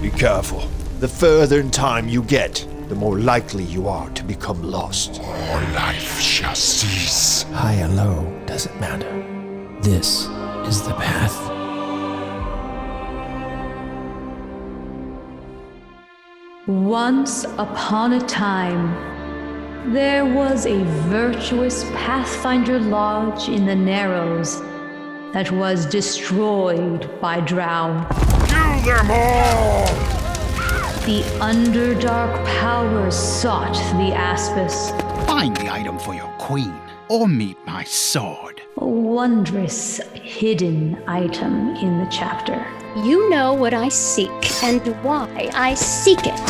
Be careful. The further in time you get, the more likely you are to become lost. All life shall cease. High and low doesn't matter. This is the path. Once upon a time, there was a virtuous Pathfinder lodge in the Narrows that was destroyed by Drow. Kill them all! The Underdark powers sought the Aspis, Find the item for your queen, or meet my sword. a wondrous hidden item in the chapter. You know what I seek and why I seek it.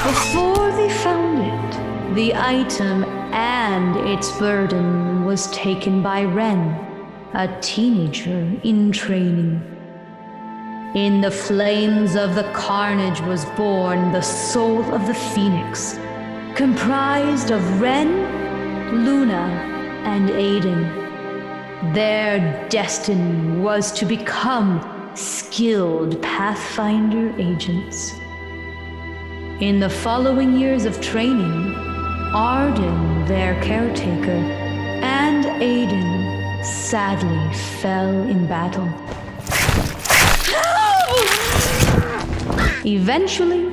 Before they found it, the item and its burden was taken by Ren, a teenager in training. In the flames of the carnage was born the soul of the Phoenix, comprised of Ren, Luna, and Aiden. Their destiny was to become skilled Pathfinder agents. In the following years of training, Arden, their caretaker, and Aiden sadly fell in battle. Eventually,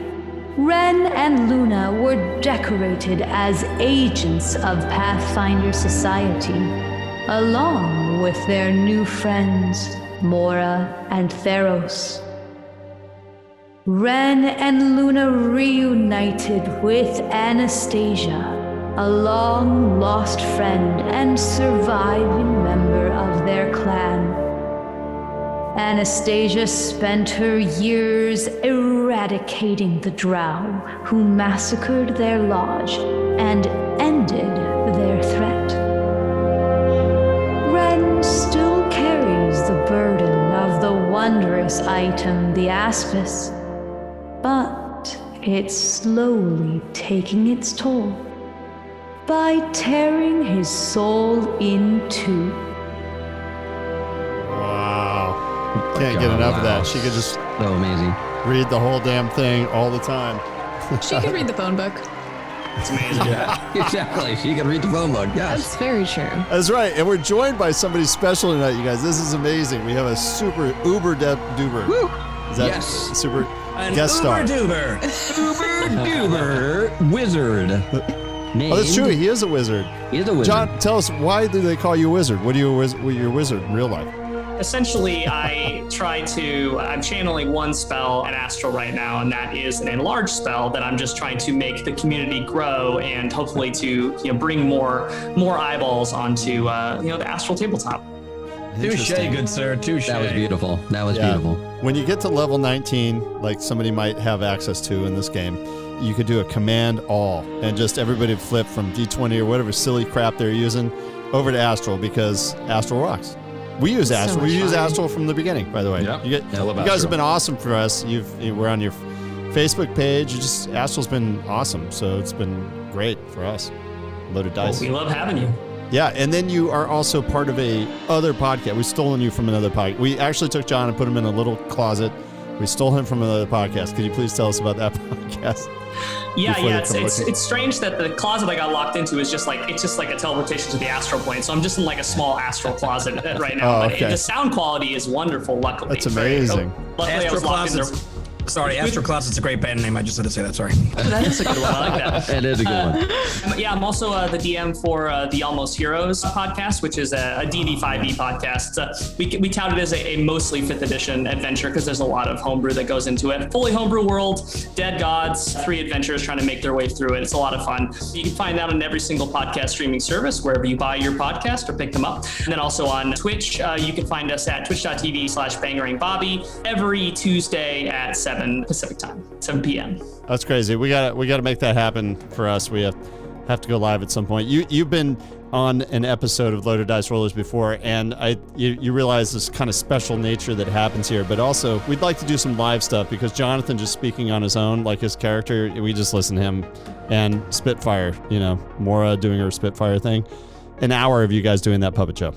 Ren and Luna were decorated as agents of Pathfinder Society, along with their new friends, Mora and Theros. Ren and Luna reunited with Anastasia, a long-lost friend and surviving member of their clan. Anastasia spent her years eradicating the Drow, who massacred their lodge and ended their threat. Ren still carries the burden of the wondrous item, the Aspis, but it's slowly taking its toll by tearing his soul in two. Wow. Can't get enough of that. She could just so amazing. Read the whole damn thing all the time. She could read the phone book. It's amazing. Yeah, exactly. She can read the phone book. Yes. That's very true. That's right. And we're joined by somebody special tonight, you guys. This is amazing. We have a super duber. Woo! Is that yes. Super An guest star? Uber duber wizard. Oh, that's true. He is a wizard. He is a wizard. John, tell us, why do they call you a wizard? What are you a wizard in real life? Essentially, I'm channeling one spell at Astral right now, and that is an enlarged spell that I'm just trying to make the community grow and hopefully to bring more eyeballs onto the Astral Tabletop. Touche, good sir. Touche. That was beautiful. That was beautiful. When you get to level 19, like somebody might have access to in this game, you could do a command all, and just everybody flip from D20 or whatever silly crap they're using over to Astral, because Astral rocks. We use Astral. We use Astral from the beginning, by the way. Yep. You guys have been awesome for us. We're on your Facebook page. Astral's been awesome, so it's been great for us. Loaded Dice. Well, we love having you. Yeah, and then you are also part of a other podcast. We've stolen you from another podcast. We actually took John and put him in a little closet. We stole him from another podcast. Could you please tell us about that podcast? Yeah. It's strange that the closet I got locked into is just like a teleportation to the astral plane. So I'm just in like a small astral closet right now. Oh, okay. But the sound quality is wonderful. Luckily, that's amazing. Luckily, I was locked in there. Sorry, Astral Closet's a great band name. I just had to say that. Sorry. That is a good one. I like that. It is a good one. Yeah, I'm also the DM for the Almost Heroes podcast, which is a D&D 5e podcast. We tout it as a mostly 5th edition adventure because there's a lot of homebrew that goes into it. Fully homebrew world, dead gods, 3 adventurers trying to make their way through it. It's a lot of fun. You can find that on every single podcast streaming service, wherever you buy your podcast or pick them up. And then also on Twitch, you can find us at twitch.tv/bangerangbobby every Tuesday at 7 Pacific time, 7 p.m. That's crazy. We got to make that happen for us. We have to go live at some point. You've been on an episode of Loaded Dice Rollers before, and you realize this kind of special nature that happens here. But also, we'd like to do some live stuff because Jonathan just speaking on his own, like his character, we just listen to him, and Spitfire, Mora doing her Spitfire thing. An hour of you guys doing that puppet show.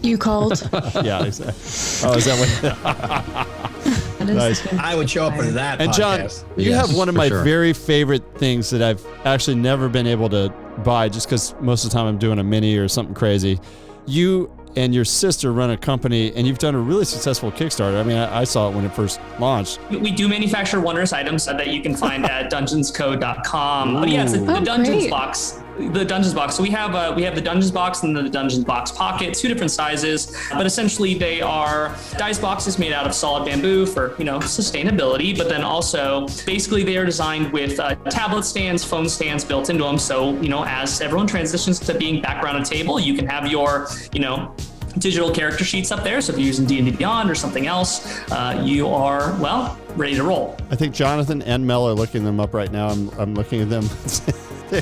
You called? Yeah, exactly. Oh, is that what? Nice. I would show up for that And John, podcast. you Yes, have one of for my sure. very favorite things that I've actually never been able to buy just because most of the time I'm doing a mini or something crazy. You and your sister run a company, and you've done a really successful Kickstarter. I mean, I saw it when it first launched. We do manufacture wondrous items that you can find at dungeonsco.com. But yeah, it's the Dungeons great. box. The Dungeons box. So we have the Dungeons box and the Dungeons box pocket, 2 different sizes, but essentially they are dice boxes made out of solid bamboo for sustainability. But then also, basically, they are designed with tablet stands, phone stands built into them. So as everyone transitions to being background on table, you can have your digital character sheets up there. So if you're using D&D Beyond or something else, you are ready to roll. I think Jonathan and Mel are looking them up right now. I'm looking at them.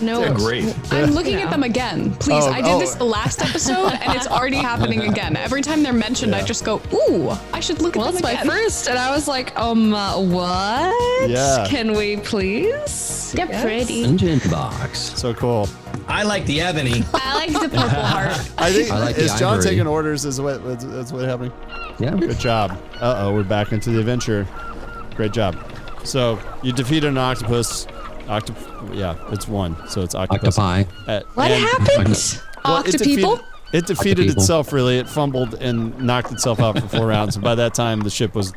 No, They're great. I'm looking at them again. Please, I did this the last episode, and it's already happening again. Every time they're mentioned, I just go, ooh, I should look at them Well, it's my again. first, and I was like, what? Yeah. Can we please? They're pretty. Dungeon box. So cool. I like the ebony. I like the purple heart. I think I like the is John ivory. taking orders? Is what that's what happening? Yeah. Good job. We're back into the adventure. Great job. So you defeated an octopus. It's one. So it's octopus. Octopi. What happened? Well, Octopeople? It defeated Octopeople. itself, really. It fumbled and knocked itself out for 4 rounds. And by that time, the ship was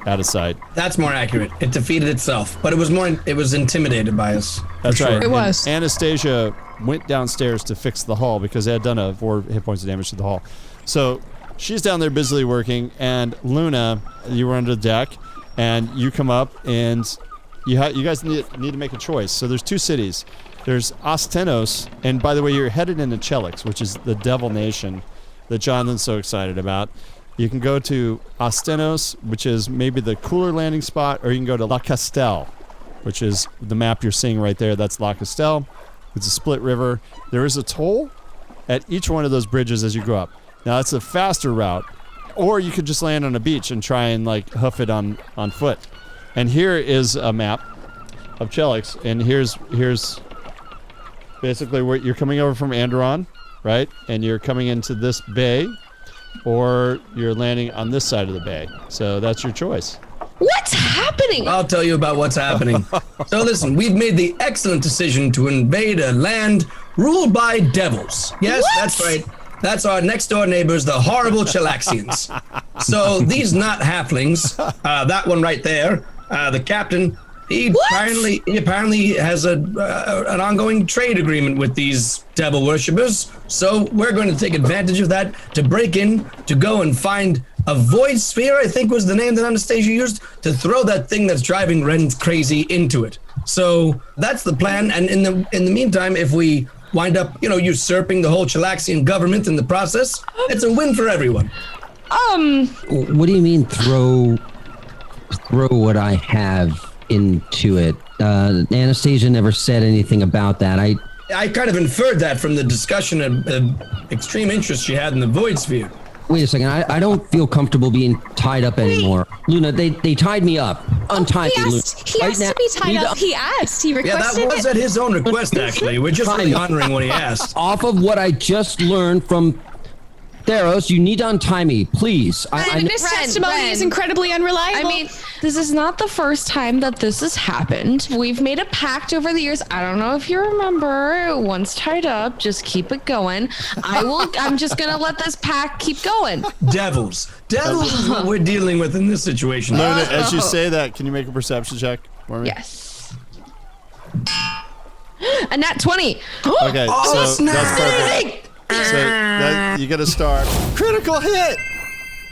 out of sight. That's more accurate. It defeated itself, but it was intimidated by us. That's right. It was. And Anastasia went downstairs to fix the hull because they had done 4 hit points of damage to the hull. So she's down there busily working, and Luna, you were under the deck, and you come up, and you guys need to make a choice. So there's 2 cities. There's Ostenos, and by the way, you're headed into Cheliax, which is the Devil Nation that Jonathan's so excited about. You can go to Ostenos, which is maybe the cooler landing spot, or you can go to La Castelle, which is the map you're seeing right there. That's La Castelle. It's a split river. There is a toll at each one of those bridges as you go up. Now, it's a faster route, or you could just land on a beach and try and hoof it on foot. And here is a map of Cheliax, and here's basically where you're coming over from Andron, right? And you're coming into this bay, or you're landing on this side of the bay. So that's your choice. What's happening? I'll tell you about what's happening. So listen, we've made the excellent decision to invade a land ruled by devils. Yes, What? that's right. That's our next door neighbors, the horrible Chelaxians. So these not halflings, that one right there, the captain, he apparently has an ongoing trade agreement with these devil worshippers. So we're going to take advantage of that to break in, to go and find a void sphere, I think was the name that Anastasia used, to throw that thing that's driving Ren crazy into it. So that's the plan. And in the meantime, if we wind up, usurping the whole Chelaxian government in the process, it's a win for everyone. What do you mean throw what I have into it? Anastasia never said anything about that. I kind of inferred that from the discussion of extreme interest she had in the void sphere. Wait a second. I don't feel comfortable being tied up anymore. Luna, they tied me up. Untie me, Luna. He asked to be tied up. He asked. He Yeah, requested that was it. at his own request, actually. We're just really honoring what he asked. Off of what I just learned from Theros, you need to untie me, please. This testimony is incredibly unreliable. I mean, this is not the first time that this has happened. We've made a pact over the years. I don't know if you remember. Once tied up, just keep it going. I'm just gonna let this pact keep going. Devils is what we're dealing with in this situation. Luna, as you say that, can you make a perception check for me? Yes. A nat 20. Okay, so that's perfect. So you get a star. Critical hit!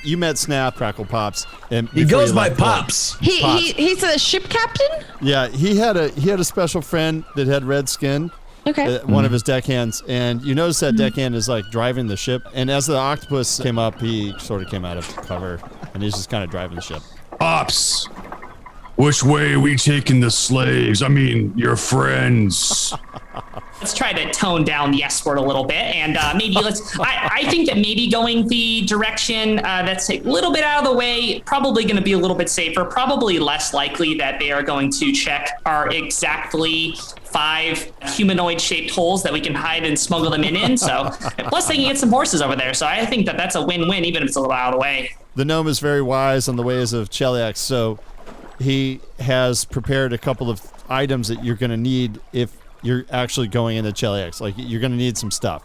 You met Snap, Crackle Pops, and He before goes you by left, Pops. He's a ship captain? Yeah, he had a special friend that had red skin. Okay. One of his deckhands, and you notice that deckhand is driving the ship. And as the octopus came up, he sort of came out of cover, and he's just kind of driving the ship. Ops, which way are we taking the slaves? I mean, your friends. Let's try to tone down the S word a little bit, and maybe I think that maybe going the direction that's a little bit out of the way, probably going to be a little bit safer, probably less likely that they are going to check our exactly 5 humanoid-shaped holes that we can hide and smuggle them in. So, plus they can get some horses over there. So I think that that's a win-win, even if it's a little out of the way. The gnome is very wise on the ways of Cheliax, so he has prepared a couple of items that you're going to need if you're actually going into Cheliax. Like, you're going to need some stuff.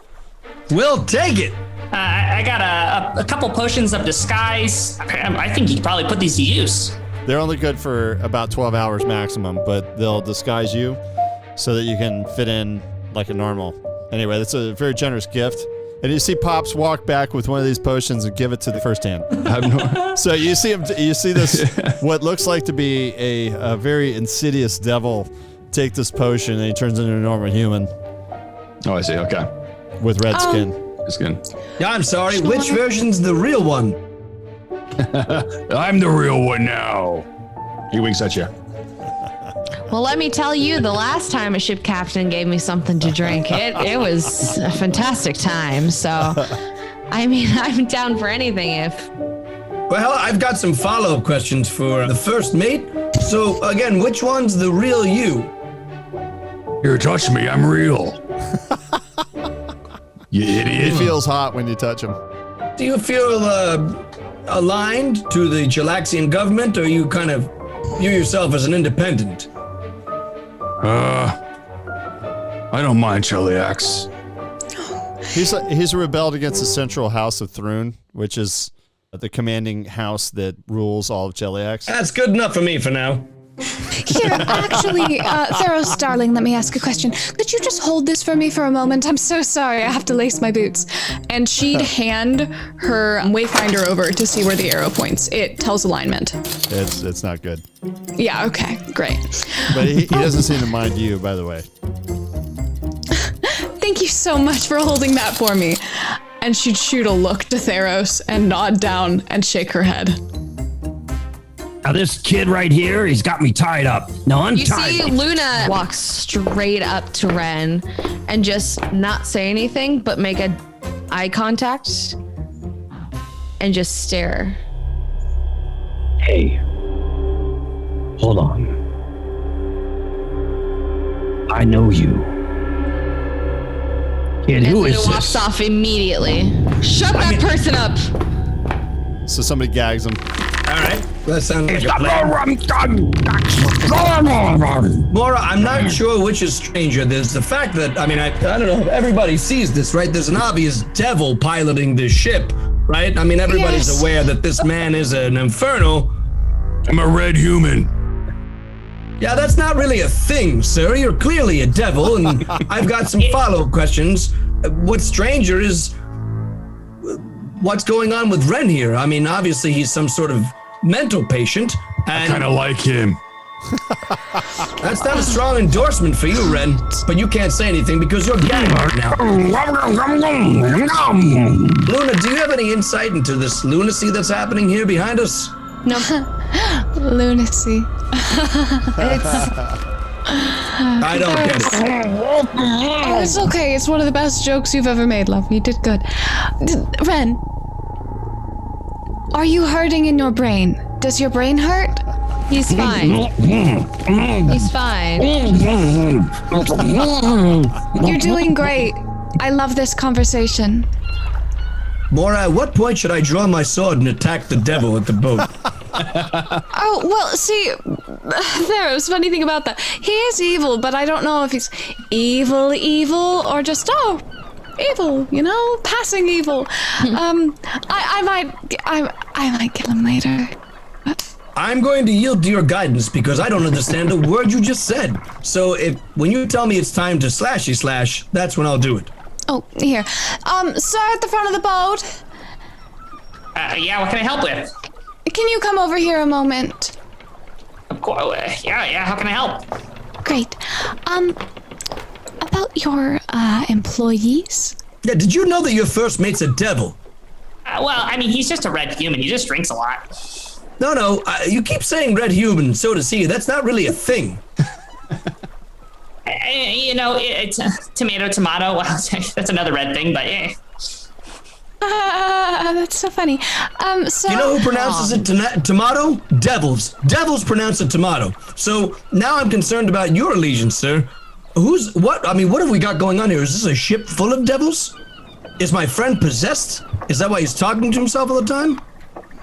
We'll take it. I got a couple potions of disguise. I think you could probably put these to use. They're only good for about 12 hours maximum, but they'll disguise you so that you can fit in like a normal. Anyway, that's a very generous gift. And you see Pops walk back with one of these potions and give it to the first hand. So you see him. You see this, what looks like to be a very insidious devil, take this potion and he turns into a normal human. Oh, I see. Okay. With red skin. Yeah, I'm sorry. Which version's the real one? I'm the real one now. He winks at you. Well, let me tell you, the last time a ship captain gave me something to drink, it was a fantastic time. So, I mean, I'm down for anything if... Well, I've got some follow-up questions for the first mate. So, again, which one's the real you? Here, touch me. I'm real. You idiot. He feels hot when you touch him. Do you feel aligned to the Chelaxian government, or you kind of view yourself as an independent? I don't mind Cheliax. He's rebelled against the central house of Thrune, which is the commanding house that rules all of Cheliax. That's good enough for me for now. Here, actually, Theros, darling, let me ask a question. Could you just hold this for me for a moment? I'm so sorry, I have to lace my boots. And she'd hand her wayfinder over to see where the arrow points. It tells alignment. It's not good. Yeah, okay, great. But he doesn't seem to mind you, by the way. Thank you so much for holding that for me. And she'd shoot a look to Theros and nod down and shake her head. Now this kid right here, he's got me tied up. Now untie me. You see Luna walk straight up to Ren and just not say anything, but make a eye contact and just stare. Hey, hold on. I know you. Kid, who is this? And walks off immediately. Shut that person up. So somebody gags him. All right. That sounds like a plan. Mora, I'm not sure which is stranger. There's the fact that, I don't know if everybody sees this, right? There's an obvious devil piloting this ship, right? I mean, everybody's aware that this man is an infernal. I'm a red human. Yeah, that's not really a thing, sir. You're clearly a devil, and I've got some follow-up questions. What's stranger is what's going on with Ren here. I mean, obviously he's some sort of mental patient. And I kind of like him. That's not a strong endorsement for you, Ren, but you can't say anything because you're gagged right now. Luna, do you have any insight into this lunacy that's happening here behind us? No. Lunacy. I don't get it. Oh, it's okay. It's one of the best jokes you've ever made, love. You did good. Ren, are you hurting in your brain? Does your brain hurt? He's fine. He's fine. You're doing great. I love this conversation. Mora, at what point should I draw my sword and attack the devil at the boat? Oh, well, see, there's a funny thing about that. He is evil, but I don't know if he's evil, or just, evil, passing evil. I might kill him later. I'm going to yield to your guidance because I don't understand a word you just said. So when you tell me it's time to slashy slash, that's when I'll do it. Oh, here. Sir at the front of the boat. Yeah, what can I help with? Can you come over here a moment? Of course. Yeah, how can I help? Great. About your, employees? Yeah, did you know that your first mate's a devil? He's just a red human. He just drinks a lot. No, you keep saying red human, so does he. That's not really a thing. It's tomato. Well, that's another red thing, but yeah. That's so funny. You know who pronounces it tomato? Devils. Devils pronounce it tomato. So now I'm concerned about your allegiance, sir. What have we got going on here? Is this a ship full of devils? Is my friend possessed? Is that why he's talking to himself all the time?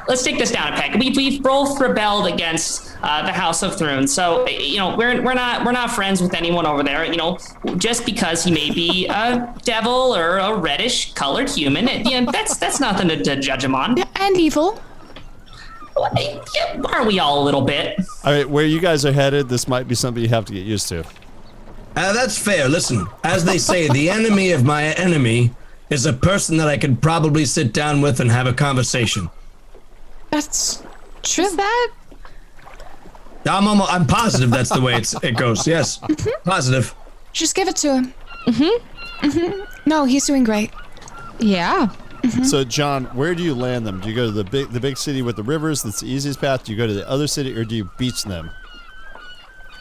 let's take this down a peg. We've both rebelled against the House of Thrones, so we're not friends with anyone over there. Just because he may be a devil or a reddish colored human, that's nothing to judge him on. And evil. Are we all a little bit? All right, where you guys are headed, this might be something you have to get used to. That's fair. Listen, as they say, the enemy of my enemy is a person that I could probably sit down with and have a conversation. That's true. Is that? I'm positive that's the way it goes. Yes, positive. Just give it to him. No, he's doing great. Yeah. So, John, where do you land them? Do you go to the big city with the rivers? That's the easiest path. Do you go to the other city, or do you beach them?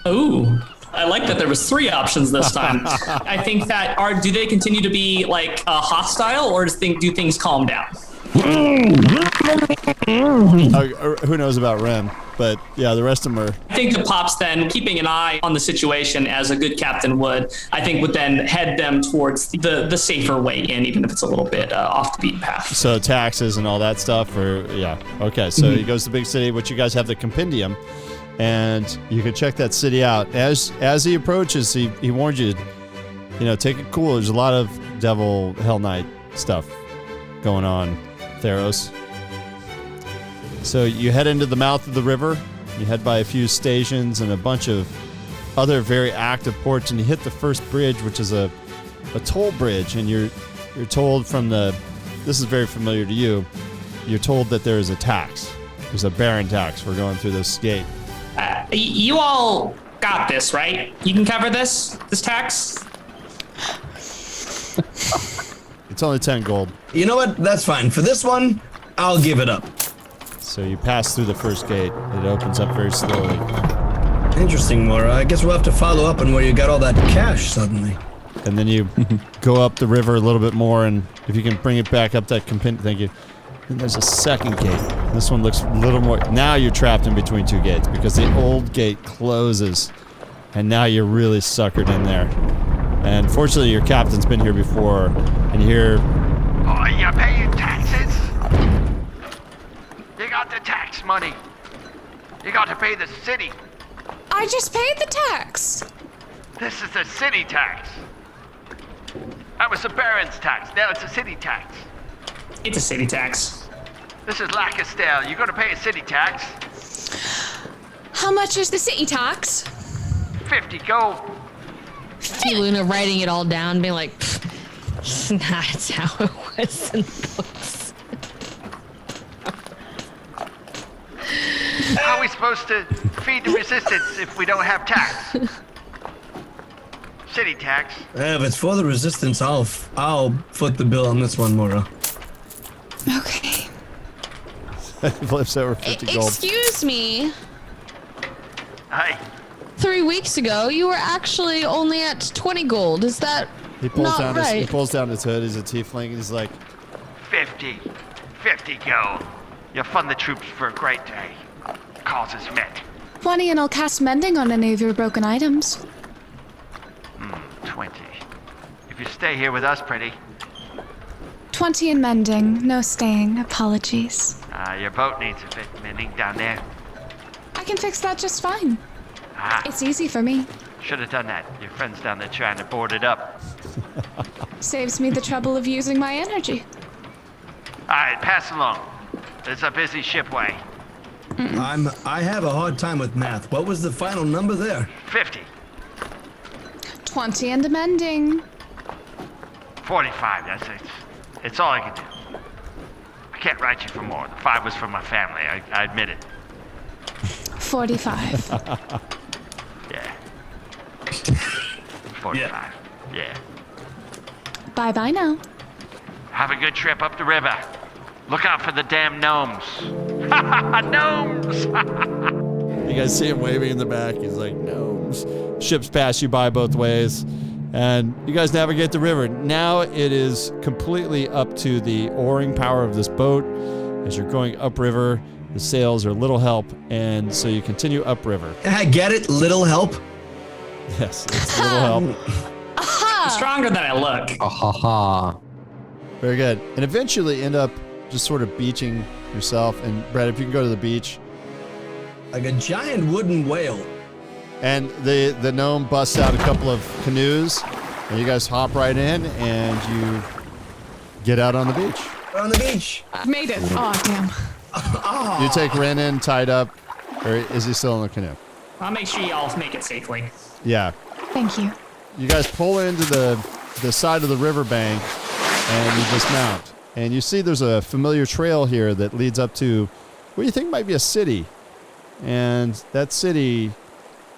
Ooh, I like that there was 3 options this time. I think that do they continue to be like hostile, or do things calm down? Who knows about Ren? But yeah, the rest of them are. I think the Pops then, keeping an eye on the situation as a good captain would, I think would then head them towards the safer way in, even if it's a little bit off the beaten path. So taxes and all that stuff, or yeah, okay. So he goes to the big city, which you guys have the compendium, and you can check that city out. As he approaches, he warns you, take it cool. There's a lot of Devil Hell Knight stuff going on, Theros. So you head into the mouth of the river, you head by a few stations and a bunch of other very active ports, and you hit the first bridge, which is a toll bridge, and you're told this is very familiar to you, you're told that there is a tax. There's a Baron tax. We're going through this gate. You all got this, right? You can cover this tax? It's only 10 gold. You know what? That's fine. For this one, I'll give it up. So you pass through the first gate. It opens up very slowly. Interesting, Mora. I guess we'll have to follow up on where you got all that cash suddenly. And then you go up the river a little bit more, and if you can bring it back up that compendium, thank you. Then there's a second gate. This one looks a little more. Now you're trapped in between 2 gates because the old gate closes, and now you're really suckered in there. And fortunately, your captain's been here before, and you hear. Oh, you're paying taxes? You got the tax money. You got to pay the city. I just paid the tax. This is the city tax. That was the Baron's tax. Now it's a city tax. It's a city tax. This is Lackasdale. You're going to pay a city tax. How much is the city tax? 50 gold. See Luna writing it all down, being like, that's how it was in the books. How are we supposed to feed the resistance if we don't have tax? City tax. If it's for the resistance, I'll foot the bill on this one, Mora. Okay. Flips over 50 gold. Excuse me. Hey. 3 weeks ago, you were actually only at 20 gold. Is that not right? He pulls down his hood. He's a tiefling. He's like, 50 gold. You'll fund the troops for a great day. Cause is met. 20 and I'll cast mending on any of your broken items. 20. If you stay here with us, pretty. 20 in mending, no staying. Apologies. Your boat needs a bit mending down there. I can fix that just fine. It's easy for me. Should have done that. Your friend's down there trying to board it up. Saves me the trouble of using my energy. Alright, pass along. It's a busy shipway. I have a hard time with math. What was the final number there? 50. 20 and mending. 45, that's it. It's all I can do. I can't write you for more. The 5 was for my family, I admit it. 45. Yeah. 45. Yeah. Bye-bye now. Have a good trip up the river. Look out for the damn gnomes. Gnomes! You guys see him waving in the back. He's like, gnomes. Ships pass you by both ways, and you guys navigate the river. Now it is completely up to the oaring power of this boat. As you're going upriver, the sails are little help, and so you continue upriver. I get it, little help. Yes, it's little help. I'm stronger than I look. Ha ha. Very good. And eventually end up just sort of beaching yourself. And Brett, if you can go to the beach. Like a giant wooden whale. And the gnome busts out a couple of canoes, and you guys hop right in, and you get out on the beach. We're on the beach. Made it. Oh, damn. You take Renan tied up, or is he still in the canoe? I'll make sure y'all make it safely. Yeah. Thank you. You guys pull into the side of the riverbank, and you dismount. And you see there's a familiar trail here that leads up to what you think might be a city. And that city,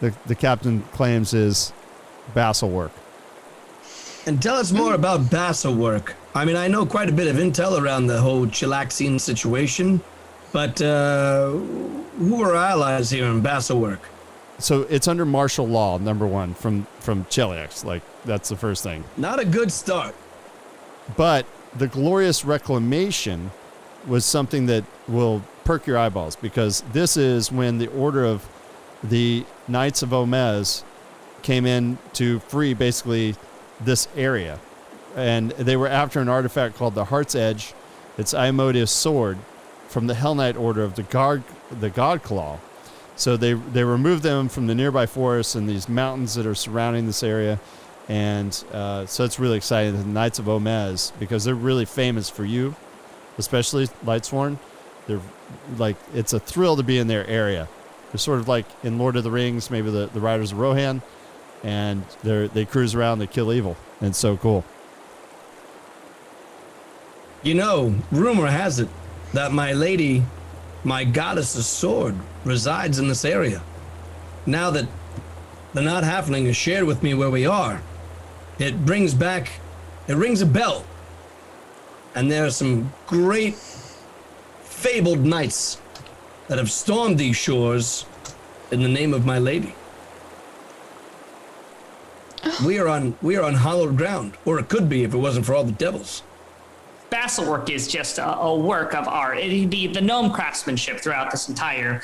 the captain claims, is Basilwork. And tell us more about Basilwork. I mean, I know quite a bit of intel around the whole Cheliaxian situation, but who are allies here in Basilwork? So it's under martial law, number one, from Cheliax. Like, that's the first thing. Not a good start. But the glorious reclamation was something that will perk your eyeballs, because this is when the order of the Knights of Omez came in to free basically this area. And they were after an artifact called the Heart's Edge. It's Iomotia's sword from the Hell Knight order of the God Claw. So they removed them from the nearby forests and these mountains that are surrounding this area. And so it's really exciting. The Knights of Omez, because they're really famous for you, especially Lightsworn. They're like, it's a thrill to be in their area. They're sort of like in Lord of the Rings, maybe the Riders of Rohan, and they cruise around, they kill evil, and it's so cool. You know, rumor has it that my lady, my goddess's sword, resides in this area. Now that the Not Halfling has shared with me where we are, it rings a bell. And there are some great fabled knights that have stormed these shores in the name of my lady. We are on hallowed ground, or it could be if it wasn't for all the devils. Basilwork is just a work of art. The gnome craftsmanship throughout this entire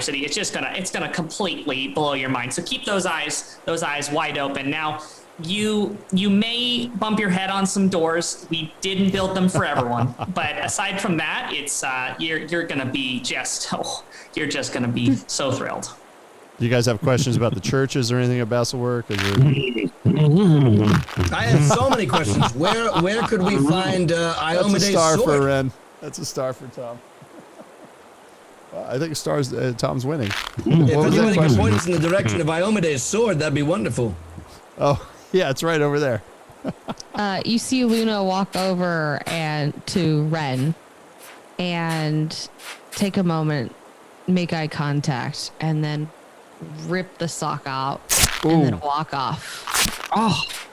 city. It's gonna completely blow your mind. So keep those eyes wide open. Now, you may bump your head on some doors. We didn't build them for everyone, but aside from that, it's you're gonna be you're just gonna be so thrilled. Do you guys have questions about the churches or anything at Basilwork? I have so many questions. Where could we find Iomede's That's a star sword? for Ren. That's a star for Tom. I think Tom's winning. If anybody can point us in the direction of Iomede's sword, that'd be wonderful. Oh, yeah, it's right over there. You see Luna walk over to Ren and take a moment, make eye contact, and then rip the sock out and then walk off. Ouch,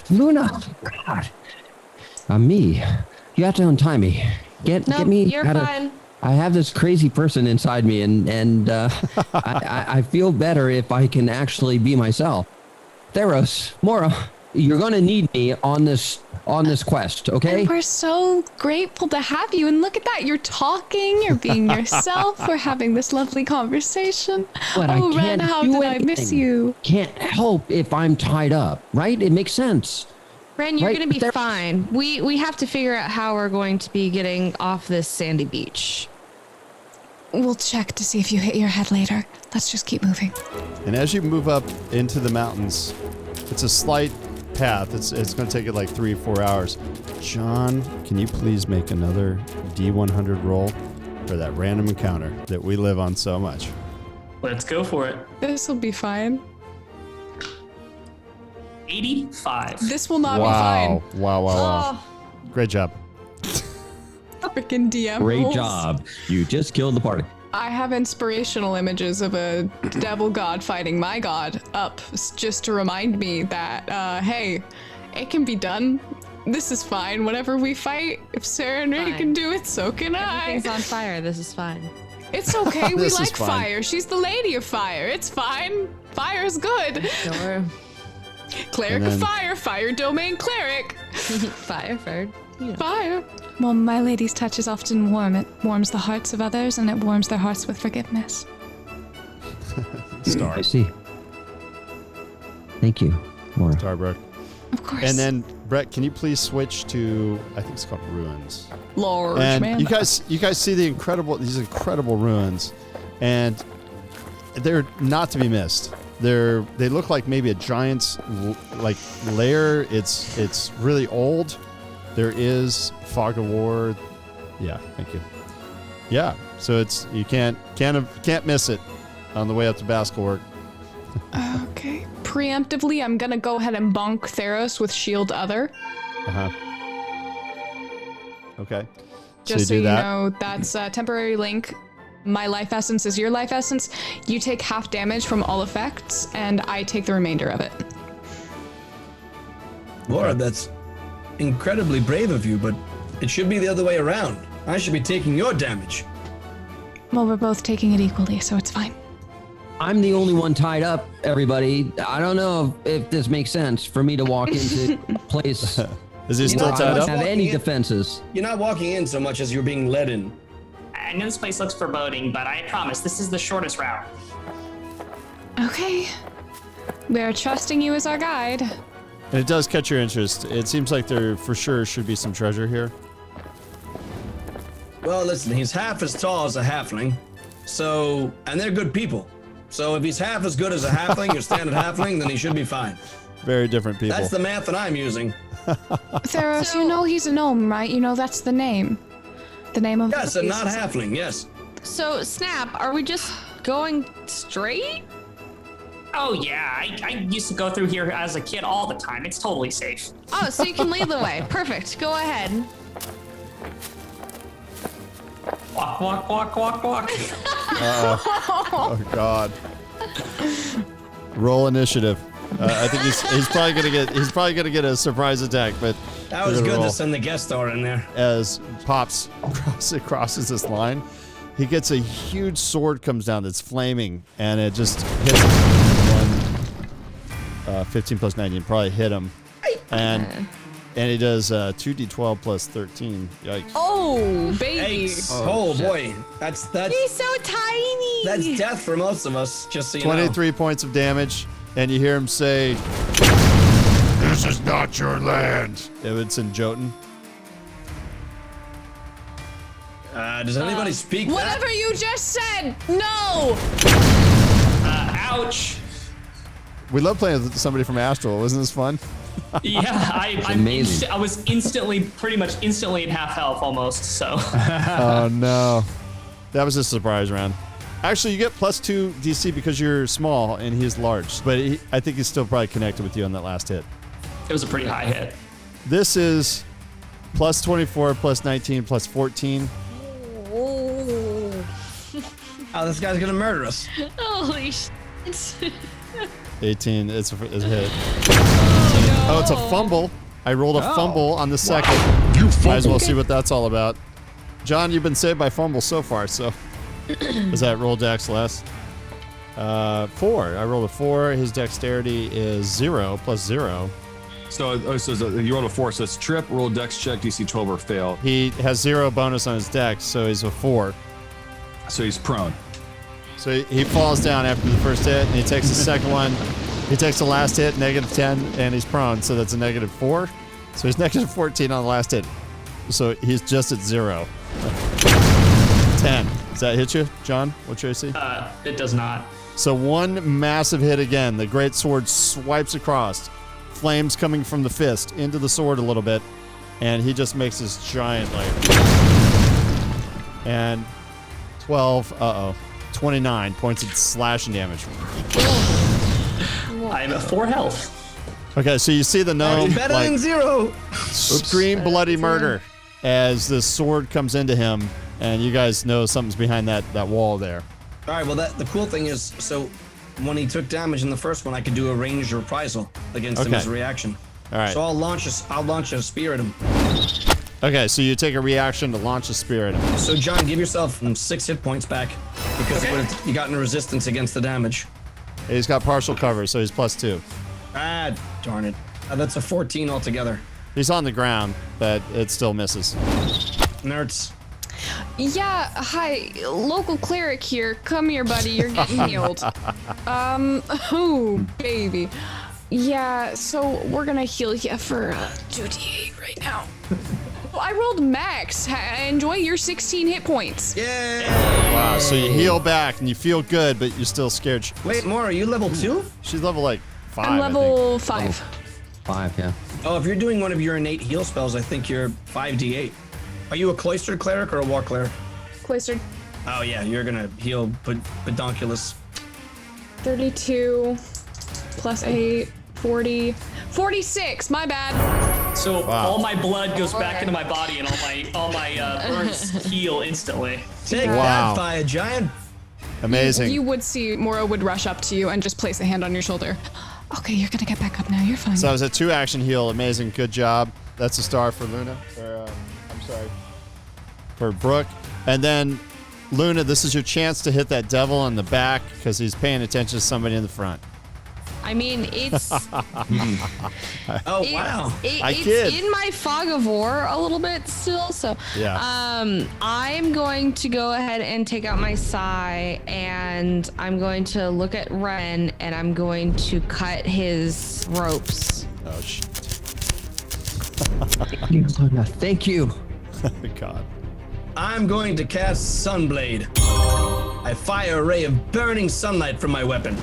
Luna. God. Me. You have to untie me. Get me. You're fine. I have this crazy person inside me, and I feel better if I can actually be myself. Theros, Mora, you're gonna need me on this quest, okay? And we're so grateful to have you. And look at that, you're talking, you're being yourself. We're having this lovely conversation. But oh, I Ren, can't how do did anything. I miss you? Can't help if I'm tied up, right? It makes sense. Ren, you're Right, going to be but fine. We have to figure out how we're going to be getting off this sandy beach. We'll check to see if you hit your head later. Let's just keep moving. And as you move up into the mountains, it's a slight path. It's going to take it like 3 or 4 hours. John, can you please make another D100 roll for that random encounter that we live on so much? Let's go for it. This will be fine. 85. This will not be fine. Wow. Great job. Freaking DM. Great rules. job. You just killed the party. I have inspirational images of a devil god fighting my god up just to remind me that, hey, it can be done. This is fine. Whenever we fight, if Sarah and Ray can do it, so can I. Everything's on fire. This is fine. It's okay. We This is like fine. fire. She's the lady of fire. It's fine. Fire's good. Sure. Cleric of fire. Fire domain cleric. Fire. Fire. Well, my lady's touch is often warm. It warms the hearts of others, and it warms their hearts with forgiveness. Star. I see. Thank you, Mora. Starbrook. Of course. And then Brett, can you please switch to, I think it's called ruins. Large, and man. you guys see these incredible ruins, and they're not to be missed. They look like maybe a giant's lair. It's really old. There is fog of war. Yeah, thank you. Yeah, so you can't miss it on the way up to Basklework. Okay. Preemptively, I'm gonna go ahead and bonk Theros with Shield Other. Okay. Just so you know, that's a temporary link. My life essence is your life essence. You take half damage from all effects, and I take the remainder of it. Laura, that's incredibly brave of you, but it should be the other way around. I should be taking your damage. Well, we're both taking it equally, so it's fine. I'm the only one tied up, everybody. I don't know if this makes sense for me to walk into a place. Is he still tied up? I don't have any defenses. You're not walking in so much as you're being led in. I know this place looks foreboding, but I promise this is the shortest route. Okay. We're trusting you as our guide. And it does catch your interest. It seems like there for sure should be some treasure here. Well, listen, he's half as tall as a halfling, and they're good people. So if he's half as good as a halfling, your standard halfling, then he should be fine. Very different people. That's the math that I'm using. Theros, you know he's a gnome, right? You know that's the name. The name of Yes, and not halfling, yes. So, Snap, are we just going straight? Oh yeah, I used to go through here as a kid all the time. It's totally safe. Oh, so you can lead the way. Perfect. Go ahead. Walk, walk, walk, walk, walk. Oh God. Roll initiative. I think he's probably gonna get a surprise attack, but That was good to send the guest star in there. As Pops crosses this line, he gets a huge sword comes down that's flaming, and it just hits him. 15 plus 19 probably hit him, and he does 2d12 plus 13. Yikes! Oh, baby! Oh boy, that's He's so tiny. That's death for most of us. Just so you 23 points of damage, and you hear him say, "This is not your land." Ividson Jotun. Does anybody speak Whatever that? you just said, no! Ouch. We love playing with somebody from Astral. Wasn't this fun? Yeah, I was pretty much instantly at half health almost, so. Oh no. That was a surprise round. Actually, you get +2 DC because you're small and he's large, but I think he's still probably connected with you on that last hit. It was a pretty high hit. This is +24, +19, +14. Oh, this guy's gonna murder us. Holy shit. 18, it's a hit. Oh, it's a fumble. I rolled a fumble on the second. You Might as well fumbled. see what that's all about. John, you've been saved by fumble so far, so. Is that roll dex less? 4. I rolled a 4. His dexterity is 0 plus 0. So you rolled a 4, so it's trip, roll dex check, DC 12 or fail. He has 0 bonus on his dex, so he's a 4. So he's prone. So he falls down after the first hit, and he takes the second one. He takes the last hit, -10, and he's prone, so that's a -4. So he's -14 on the last hit. So he's just at 0. 10. Does that hit you, John? What's your AC? It does not. So one massive hit again. The great sword swipes across. Flames coming from the fist into the sword a little bit. And he just makes this giant, and 12, 29 points of slashing damage. I'm at 4 health. Okay, so you see the gnome Better than 0. scream bloody murder as the sword comes into him, and you guys know something's behind that wall there. All right. Well, the cool thing is, so when he took damage in the first one, I could do a ranged reprisal against him as a reaction. All right. So I'll launch a spear at him. Okay, so you take a reaction to launch a spear at him. So John, give yourself 6 hit points back because you got in resistance against the damage. He's got partial cover, so he's +2. Ah, darn it. That's a 14 altogether. He's on the ground, but it still misses. Nerds. Yeah, hi, local cleric here. Come here, buddy. You're getting healed. Oh, baby. Yeah, so we're gonna heal you for 2d8 right now. I rolled max. Enjoy your 16 hit points. Yeah. Wow, so you heal back and you feel good, but you're still scared. Wait, Maura, are you level 2? She's level like 5. I'm level 5. Level 5, yeah. Oh, if you're doing one of your innate heal spells, I think you're 5d8. Are you a cloistered cleric or a war cleric? Cloistered. Oh yeah, you're gonna heal pedonculus. 32 plus 8, 40, 46. My bad. So all my blood goes back into my body, and all my burns heal instantly. Take that, fire giant. Amazing. You would see Mora would rush up to you and just place a hand on your shoulder. Okay, you're gonna get back up now. You're fine. So that was a 2-action heal. Amazing. Good job. That's a star for Luna. I'm sorry. For Brooke. And then, Luna, this is your chance to hit that devil in the back because he's paying attention to somebody in the front. I mean, it's. Oh, wow. It's in my fog of war a little bit still, so. Yeah. I'm going to go ahead and take out my sai, and I'm going to look at Ren, and I'm going to cut his ropes. Oh, shit. Thank you. God. I'm going to cast Sunblade. I fire a ray of burning sunlight from my weapon,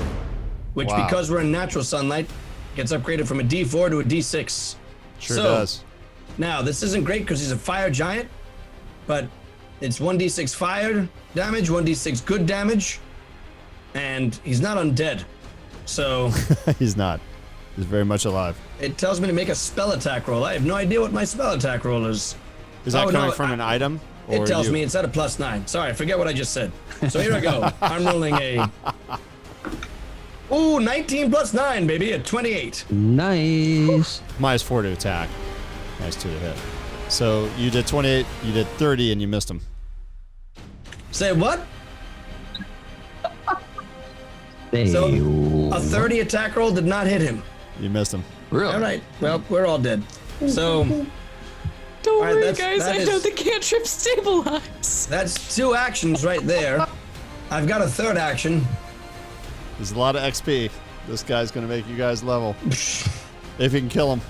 which, because we're in natural sunlight, gets upgraded from a D4 to a D6. Sure does. Now, this isn't great because he's a fire giant, but it's 1d6 fire damage, 1d6 good damage, and he's not undead. So He's not. He's very much alive. it tells me to make a spell attack roll. I have no idea what my spell attack roll is. Is that coming from an item? It or tells you? me it's at a +9. Sorry, I forget what I just said. So here I go. I'm rolling a... Ooh, 19 plus 9, baby, at 28. Nice. -4 to attack. -2 to hit. So you did 28, you did 30, and you missed him. Say what? So a 30 attack roll did not hit him. You missed him. Really? All right. Well, we're all dead. So... Don't right, worry, guys. I know the cantrip stabilize. That's 2 actions right there. I've got a 3rd action. There's a lot of XP. This guy's going to make you guys level. If you can kill him.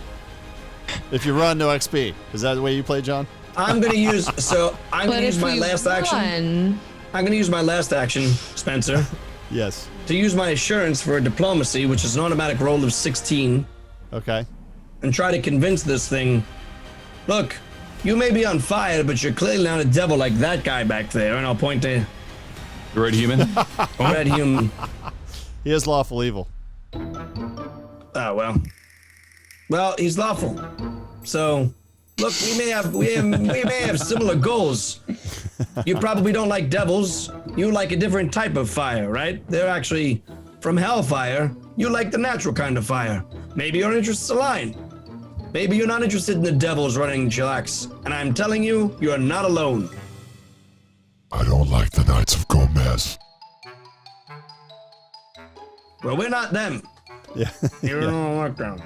If you run, no XP. Is that the way you play, John? I'm going to use... So I'm going to use my last action. I'm going to use my last action, Spencer. Yes. To use my assurance for a diplomacy, which is an automatic roll of 16. Okay. And try to convince this thing, look, you may be on fire, but you're clearly not a devil like that guy back there. And I'll point to... The red human? Red human. He is lawful evil. Oh, well. Well, he's lawful. So, look, we may have similar goals. You probably don't like devils. You like a different type of fire, right? They're actually from hellfire. You like the natural kind of fire. Maybe your interests align. Maybe you're not interested in the devils running Cheliax. And I'm telling you, you're not alone. I don't like the Knights of Gomez. Well, we're not them. Yeah. You're on lockdown.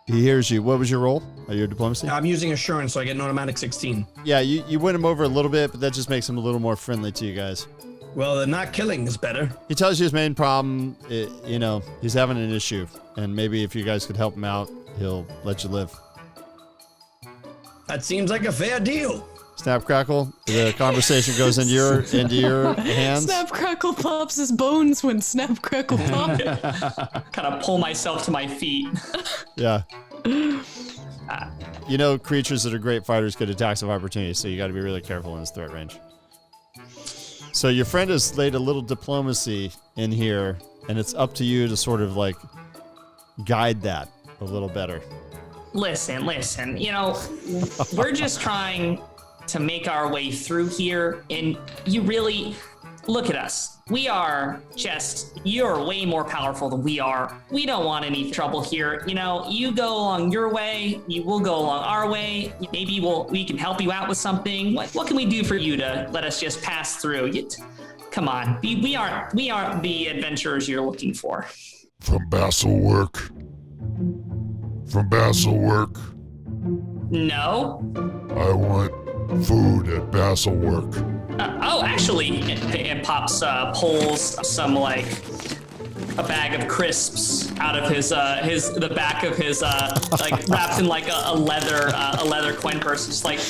He hears you. What was your roll? Are you a diplomacy? I'm using assurance, so I get an automatic 16. Yeah, you win him over a little bit, but that just makes him a little more friendly to you guys. Well, the not killing is better. He tells you his main problem, he's having an issue, and maybe if you guys could help him out, he'll let you live. That seems like a fair deal. Snap Crackle, the conversation goes into your hands. Snap Crackle pops his bones when Snap Crackle pop. Kind of pull myself to my feet. Yeah. Creatures that are great fighters get attacks of opportunity, so you got to be really careful in his threat range. So your friend has laid a little diplomacy in here, and it's up to you to sort of like guide that a little better. Listen. We're just trying to make our way through here, and you really look at us. You're way more powerful than we are. We don't want any trouble here. You go along your way, we'll go along our way. Maybe we can help you out with something. What can we do for you to let us just pass through? Come on, we aren't the adventurers you're looking for. From Basilwork. No. I want food at Basilwork. Actually, it pops pulls some a bag of crisps out of the back of his like wrapped in like a leather coin purse. Just like,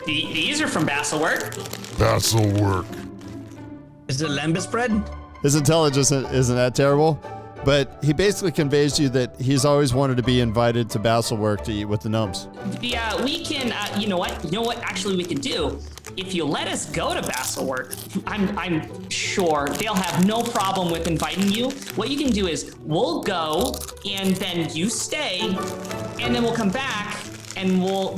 these are from Basilwork. Basilwork. Is it lembas bread? His intelligence isn't that terrible, but he basically conveys to you that he's always wanted to be invited to Basilwork to eat with the gnomes. Yeah, we can. You know what? Actually, we can do. If you let us go to Basilwork, I'm sure they'll have no problem with inviting you. What you can do is we'll go, and then you stay, and then we'll come back, and we'll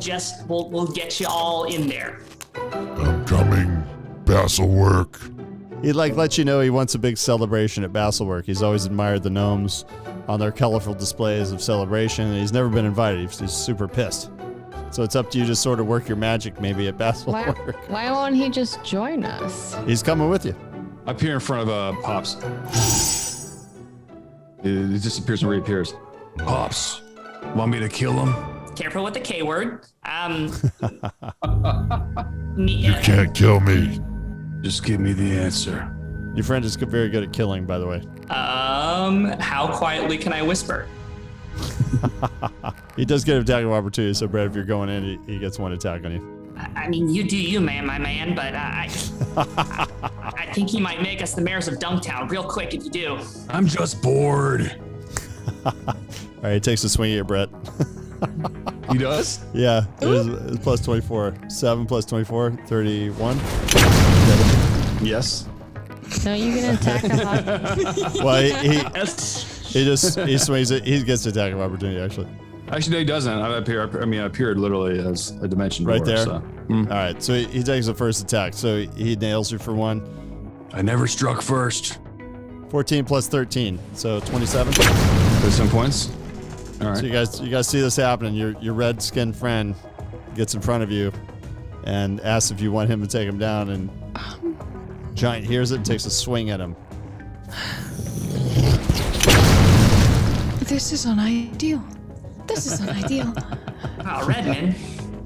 get you all in there. I'm coming, Basilwork. He lets you know he wants a big celebration at Basilwork. He's always admired the gnomes on their colorful displays of celebration, and he's never been invited. He's super pissed. So it's up to you to sort of work your magic maybe at Basilwork. Why won't he just join us? He's coming with you. Up here in front of Pops. It disappears and reappears. Pops, want me to kill him? Careful with the K word. You can't kill me. Just give me the answer. Your friend is very good at killing, by the way. How quietly can I whisper? He does get an attack of opportunity, so Brad, if you're going in, he gets one attack on you. I mean, you do you, man, my man, but I think he might make us the mayors of Dunktown real quick if you do. I'm just bored. All right, he takes a swing at you, Brett. He does? Yeah, it's plus 24. 7 plus 24, 31. Yes. No, you can attack him. Well, he swings it. He gets the attack of opportunity, actually. Actually, no, he doesn't. I appeared literally as a dimension right door, there. So. All right, so he takes the first attack. So he nails you for 1. I never struck first. 14 plus 13, so 27. There's some points. All right. So you guys see this happening. Your red-skinned friend gets in front of you and asks if you want him to take him down, and Giant hears it and takes a swing at him. This is unideal. This is unideal. Oh, Redman.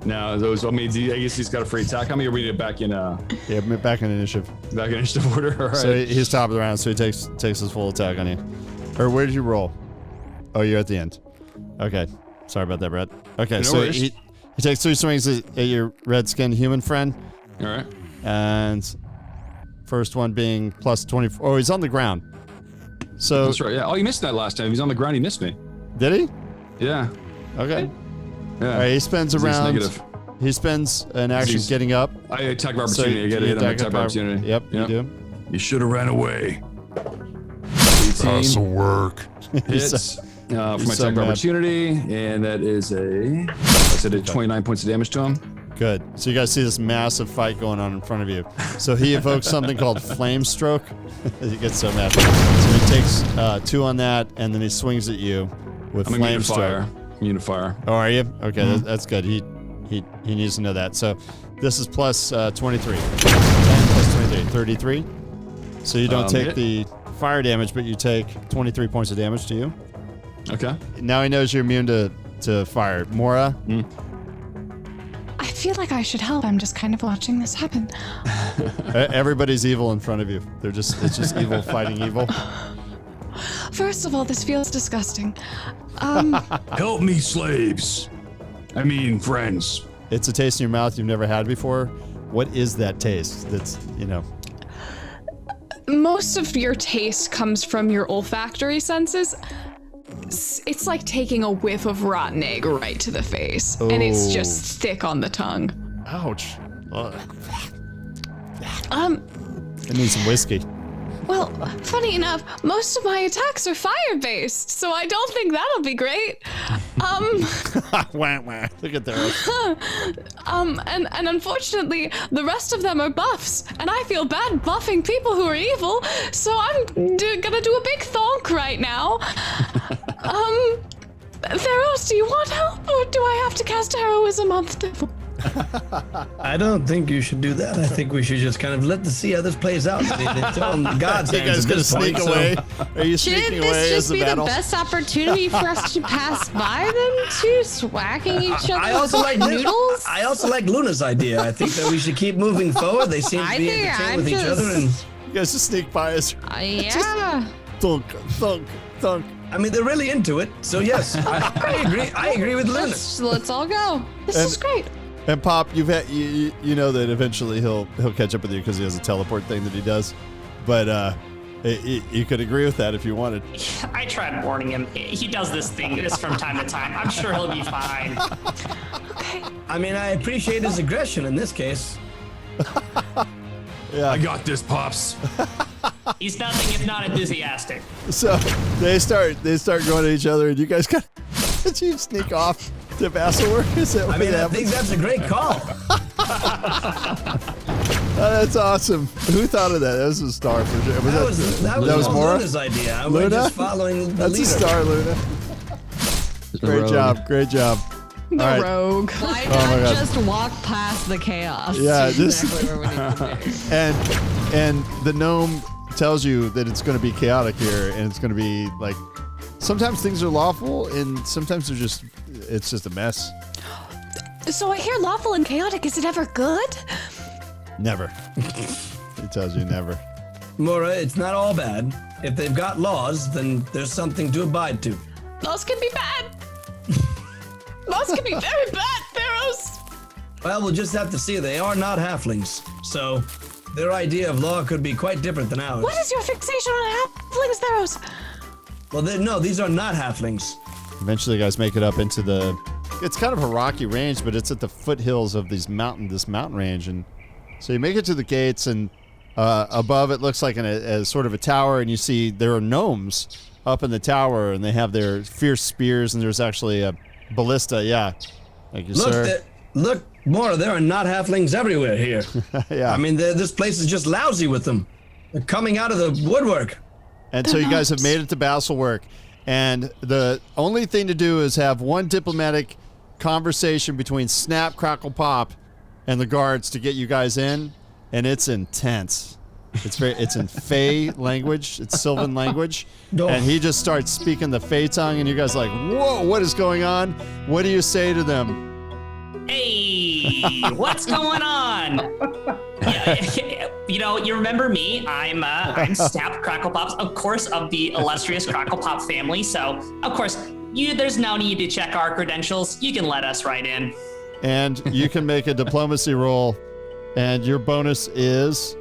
Now, I guess he's got a free attack on me, or we need it back in Yeah, back in initiative. Back in initiative order. All right. So he's top of the round, so he takes his full attack on you. Or where did you roll? Oh, you're at the end. Okay. Sorry about that, Brett. Okay, so he takes 3 swings at your red-skinned human friend. All right. And first one being plus 24. Oh, he's on the ground. So that's right. Yeah. Oh, you missed that last time. He's on the ground. He missed me. Did he? Yeah. Okay. Yeah. All right, he spends around. Negative. He spends an action getting up. I attack of opportunity. I get it. Attack of opportunity. Yep, you do. You should have ran away. 18 work. Hits for my attack of opportunity, and that is I said 29 points of damage to him. Good. So you guys see this massive fight going on in front of you. So he evokes something called Flame Stroke. He gets so mad. So he takes 2 on that, and then he swings at you with Flame Stroke. Immune to fire. Oh, are you? Okay, that's good. He needs to know that. So this is plus 23. 10 plus 23. 33. So you don't take the fire damage, but you take 23 points of damage to you. Okay. Now he knows you're immune to fire. Mora? I feel like I should help. I'm just kind of watching this happen. Everybody's evil in front of you. It's just evil fighting evil. First of all, this feels disgusting. Help me, slaves. I mean, friends. It's a taste in your mouth you've never had before. What is that taste? That's, Most of your taste comes from your olfactory senses. It's like taking a whiff of rotten egg right to the face, and it's just thick on the tongue. Ouch. It needs some whiskey. Well, funny enough, most of my attacks are fire-based, so I don't think that'll be great. Wah, wah. Look at those. And unfortunately, the rest of them are buffs, and I feel bad buffing people who are evil, so I'm gonna do a big thonk right now. Theros, do you want help, or do I have to cast heroism on the devil? I don't think you should do that. I think we should just kind of see how this plays out. It's on God's hands. You guys gonna sneak away? Are you Shouldn't sneaking this away just as the be battle? the best opportunity for us to pass by them two, swacking each other I also with like noodles? I also like Luna's idea. I think that we should keep moving forward. They seem to be entertained with each other. And You guys just sneak by us. Yeah. Thunk, thunk, thunk. I mean, they're really into it. So yes, I agree. I agree with Luna. Let's all go. This is great. And Pop, you've had you know that eventually he'll catch up with you because he has a teleport thing that he does. But you could agree with that if you wanted. I tried warning him. He does this from time to time. I'm sure he'll be fine. Okay. I mean, I appreciate his aggression in this case. Yeah. I got this, Pops. He's nothing if not enthusiastic. So they start going at each other, and you guys did you sneak off to Vassalwork? Is that what I think that's a great call. That's awesome. Who thought of that? That was a star for sure. That was Mora? Luna's idea. Luna? We're just following the That's leader. a star, Luna. Great job. Great job. The All right. rogue. Why Oh my not God. just walk past the chaos? Yeah, this exactly where we need to be. and the gnome tells you that it's going to be chaotic here, and it's going to be like sometimes things are lawful, and sometimes it's just a mess. So I hear lawful and chaotic. Is it ever good? Never. He tells you never. Mora, it's not all bad. If they've got laws, then there's something to abide to. Laws can be bad. Laws can be very bad, Theros. Well, we'll just have to see. They are not halflings, so their idea of law could be quite different than ours. What is your fixation on halflings, Theros? Well, no, these are not halflings. Eventually, you guys make it up into it's kind of a rocky range, but it's at the foothills of this mountain range. And so you make it to the gates, and above it looks like a sort of a tower, and you see there are gnomes up in the tower, and they have their fierce spears, and there's actually a ballista. Yeah. Thank you, sir. Look, Mora, there are not halflings everywhere here. Yeah. I mean, this place is just lousy with them. They're coming out of the woodwork. And so you guys have made it to Vassalwork, and the only thing to do is have one diplomatic conversation between Snap, Crackle, Pop, and the guards to get you guys in, and it's intense. It's in Fey language. It's Sylvan language, and he just starts speaking the Fey tongue, and you guys are like, whoa, what is going on? What do you say to them? Hey, what's going on? You remember me? I'm Snap Crackle Pops, of course, of the illustrious Crackle Pop family. So, of course, there's no need to check our credentials. You can let us right in. And you can make a diplomacy roll, and your bonus is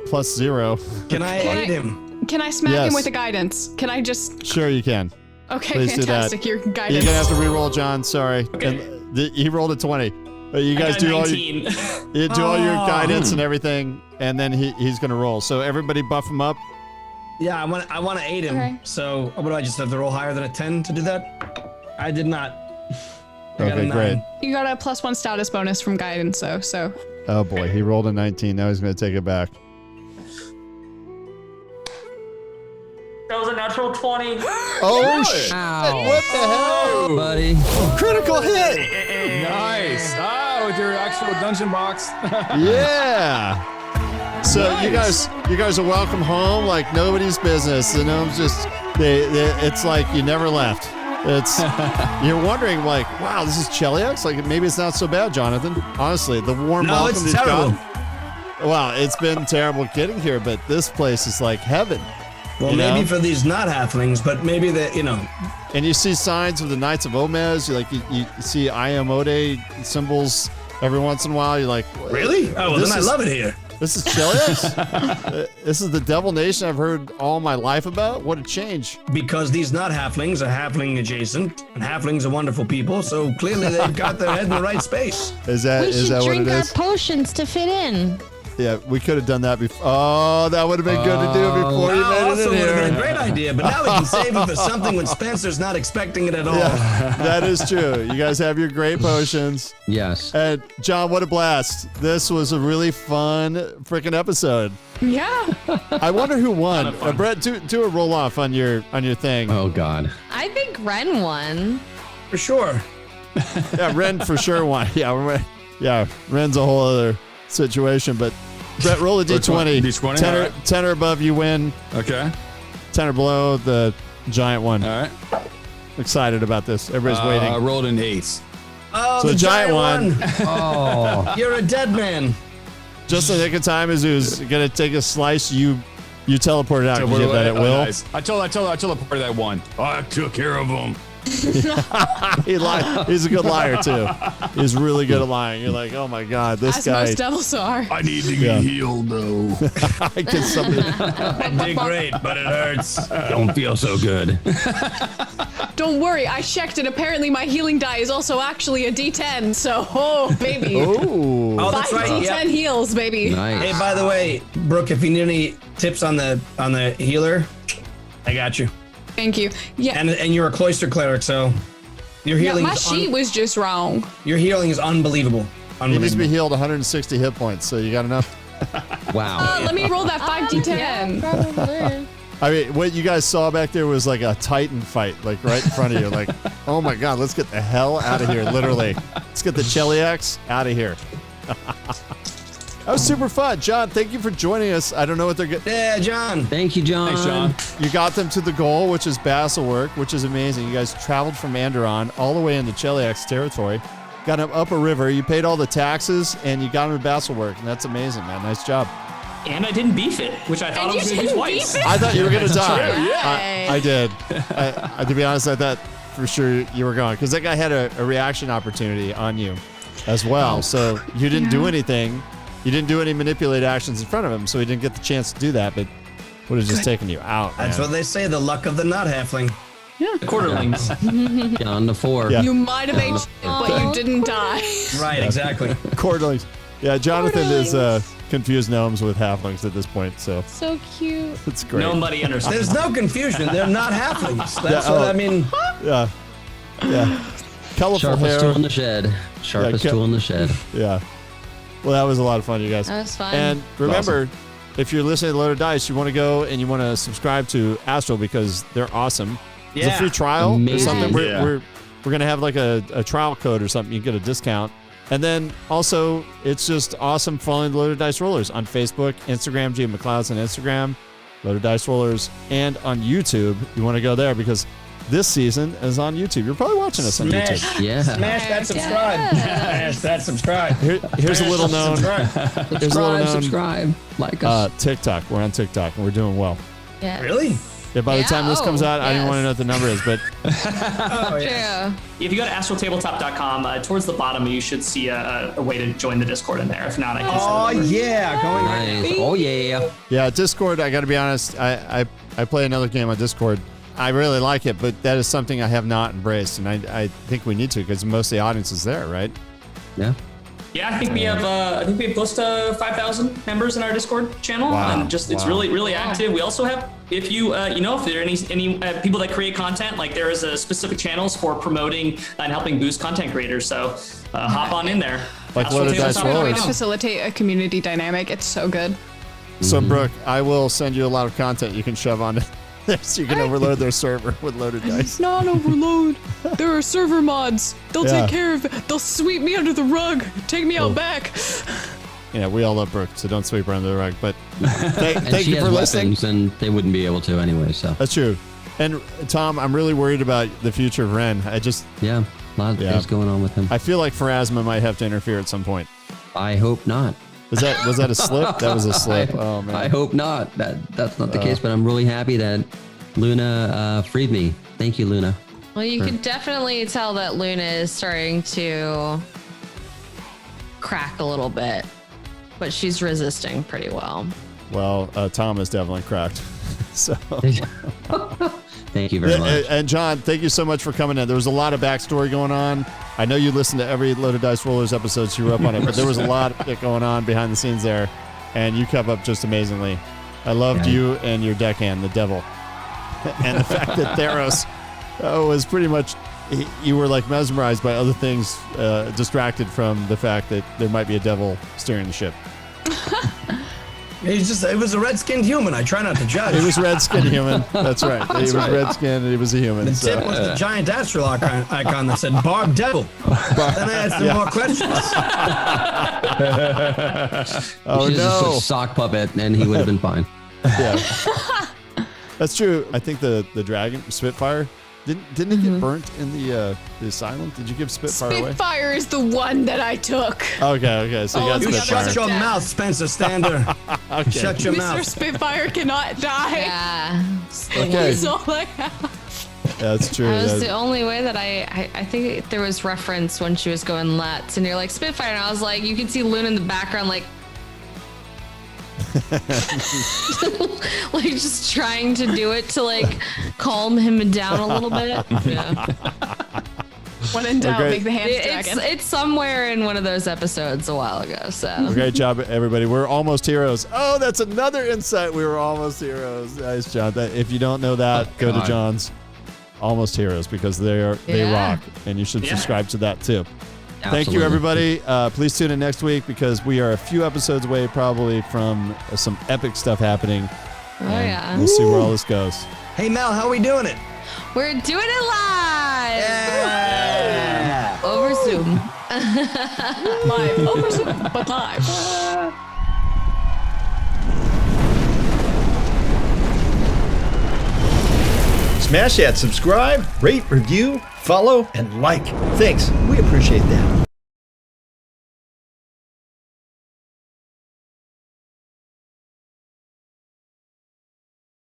+0. Can I aid him? Can I smack Yes. him with a guidance? Can I just... Sure, you can. Okay, Please fantastic. do Your that. guidance. You're gonna have to re-roll, John. Sorry. Okay. And he rolled a 20. But you guys I got do all 19. you do all your guidance and everything, and then he's gonna roll. So everybody buff him up. Yeah, I want to aid him. Okay. So, what do I just have to roll higher than a 10 to do that? I did not. I got a Okay, 9. great. You got a +1 status bonus from guidance, so. Oh boy, he rolled a 19. Now he's gonna take it back. That was a natural 20. Oh shit! Ow. What the hell, buddy. Critical hit! Nice. With your actual dungeon box. Yeah. So Nice. you guys are welcome home like nobody's business. The gnomes just it's like you never left. It's you're wondering like, wow, this is Cheliax? Like maybe it's not so bad, Jonathan. Honestly, the warm welcome it's they've terrible. gotten- Wow, it's been terrible getting here, but this place is like heaven. Well, you maybe know? for these not halflings, but maybe that, And you see signs of the Knights of Omez. You see I am Ode symbols every once in a while. You're like, Really? Oh, well, this then I is- love it here. This is Cheliax? This is the Devil Nation I've heard all my life about? What a change. Because these not halflings are halfling adjacent, and halflings are wonderful people, so clearly they've got their head in the right space. Is that We should what it drink our is? potions to fit in. Yeah, we could have done that before. Oh, that would have been good to do before you made it Also in would have been a here. great idea, but now we can save it for something when Spencer's not expecting it at all. Yeah, that is true. You guys have your great potions. Yes. And John, what a blast. This was a really fun freaking episode. Yeah. I wonder who won. Brett, do a roll off on your thing. Oh God. I think Ren won. For sure. Yeah, Ren for sure won. Yeah, Ren's a whole other situation, but Brett, roll a d20. D20, 10 all or, right. 10 or above, you win. Okay. 10 or below, the giant one. All right. Excited about this. Everybody's waiting. I rolled an 8. Oh, So the giant one. one. Oh. You're a dead man. Just in the nick of time, as he was gonna take a slice, you teleported out. So You get that at will. nice. I told the party that one. I took care of him. He lied. He's a good liar too. He's really good at lying. You're like, oh my god, this As guy. most devils are. I need to get healed though. I get something. I did great, but it hurts. Don't feel so good. Don't worry, I checked and apparently my healing die is also actually a D10, so baby. Oh, that's 5 right. D10 Yep. heals, baby. Nice. Hey, by the way, Brooke, if you need any tips on the healer, I got you. Thank you. Yeah. And you're a cloister cleric, so your Yeah, healing. my sheet was just wrong. Your healing is unbelievable. He needs to be healed 160 hit points. So you got enough. Wow. Let me roll that 5d10. Probably. I mean, what you guys saw back there was like a Titan fight, like right in front of you. Like, oh my god, let's get the hell out of here! Literally, let's get the Cheliax out of here. That was super fun. John, thank you for joining us. I don't know what they're getting. Yeah, John. Thank you, John. Thanks, John. You got them to the goal, which is Basilwork, which is amazing. You guys traveled from Anderon all the way into Cheliax territory, got them up a river. You paid all the taxes, and you got them to Basilwork, and that's amazing, man. Nice job. And I didn't beef it, which I thought I was going to do twice. I thought you were going to die. Yay. I did. To be honest, I thought for sure you were gone because that guy had a reaction opportunity on you as well. So you didn't do anything. You didn't do any manipulate actions in front of him, so he didn't get the chance to do that, but would have just taken you out. That's what they say, the luck of the not halfling. Yeah. The quarterlings. Down to 4. Yeah. You might have aged, but you didn't die. Right, exactly. Quarterlings. Yeah, Jonathan is confused gnomes with halflings at this point, so So cute. it's great. Nobody understands. There's no confusion. They're not halflings. That's Yeah, what I mean. Yeah. Yeah. Colorful Sharpest hair. tool in the shed. Sharpest tool in the shed. Yeah. Well, that was a lot of fun, you guys. That was fun. And remember, if you're listening to Loaded Dice, you want to go and you want to subscribe to Astral because they're awesome. It's a free trial or Amazing. something. Yeah. We're going to have like a trial code or something. You get a discount. And then also, it's just awesome following the Loaded Dice Rollers on Facebook, Instagram, G McLeod's on Instagram, Loaded Dice Rollers, and on YouTube. You want to go there because this season is on YouTube. You're probably watching us on YouTube. Yeah. Smash that subscribe. Smash that subscribe. Here's a little known. Here's a little known. Subscribe. Like us. TikTok. We're on TikTok and we're doing well. Yeah. Really? Yeah, by the time this comes out, I don't yes. want to know what the number is, but Oh, yeah. Yeah. If you go to astraltabletop.com, towards the bottom, you should see a way to join the Discord in there. If not, I can Oh, send it over. yeah. Going Nice. Oh, yeah. yeah, Discord, I got to be honest, I play another game on Discord. I really like it, but that is something I have not embraced, and I think we need to because most of the audience is there, right? Yeah. Yeah, I think we have close to 5,000 members in our Discord channel, Wow. and just it's Wow. really active. We also have, if you if there are any people that create content, like there is a specific channels for promoting and helping boost content creators. So hop on in there. Like Loaded Dice Way to Rollers. facilitate a community dynamic. It's so good. So, Brooke, I will send you a lot of content you can shove on there so you can overload their server with Loaded Dice. Not overload. There are server mods. They'll Yeah. take care of it. They'll sweep me under the rug. Take me out back. Yeah, we all love Brooke, so don't sweep her under the rug. But And thank she you has for listening. weapons, and they wouldn't be able to anyway, so. That's true. And Tom, I'm really worried about the future of Ren. Yeah, a lot of things going on with him. I feel like Pharasma might have to interfere at some point. I hope not. Was that a slip? That was a slip. Oh man. I hope not. That's not the case, but I'm really happy that Luna freed me. Thank you, Luna. Well, you can definitely tell that Luna is starting to crack a little bit, but she's resisting pretty well. Well, Tom is definitely cracked. So. Thank you very much. And John, thank you so much for coming in. There was a lot of backstory going on. I know you listened to every Loaded Dice Rollers episode, so you were up on it, but there was a lot going on behind the scenes there, and you kept up just amazingly. I loved you and your deckhand, the devil. And the fact that Theros was pretty much, you were like mesmerized by other things, distracted from the fact that there might be a devil steering the ship. It was a red-skinned human. I try not to judge. It was red-skinned human. That's right. He was red-skinned and he was a human. The so. tip was the giant astral icon that said Barb Devil. Then I asked him more questions. Oh, She's no. just a sock puppet, and he would have been fine. Yeah. That's true. I think the dragon, Spitfire, Didn't it get burnt in the asylum? Did you give Spitfire away? Spitfire is the one that I took. Okay. So you got Spitfire. Shut your mouth, Spencer Stander. Okay. Shut your Mr. mouth. Spitfire cannot die. Yeah. Okay. He's all I have. That's true. That was the only way that I think there was reference when she was going Let's, and you're like Spitfire, and I was like, you can see Luna in the background, like just trying to do it to like calm him down a little bit. Yeah. When in doubt, make the hands dragon. It's somewhere in one of those episodes a while ago. So great job, everybody. We're almost heroes. Oh, that's another insight. We were almost heroes. Nice, John. If you don't know that, go to John's Almost Heroes because they rock, and you should subscribe to that too. Absolutely. Thank you, everybody. Please tune in next week because we are a few episodes away probably from some epic stuff happening. Oh, yeah. We'll see where all this goes. Hey, Mel, how are we doing it? We're doing it live. Yeah. Over Zoom. Live. Over Zoom, but live. Smash that subscribe, rate, review, follow, and like. Thanks. We appreciate that.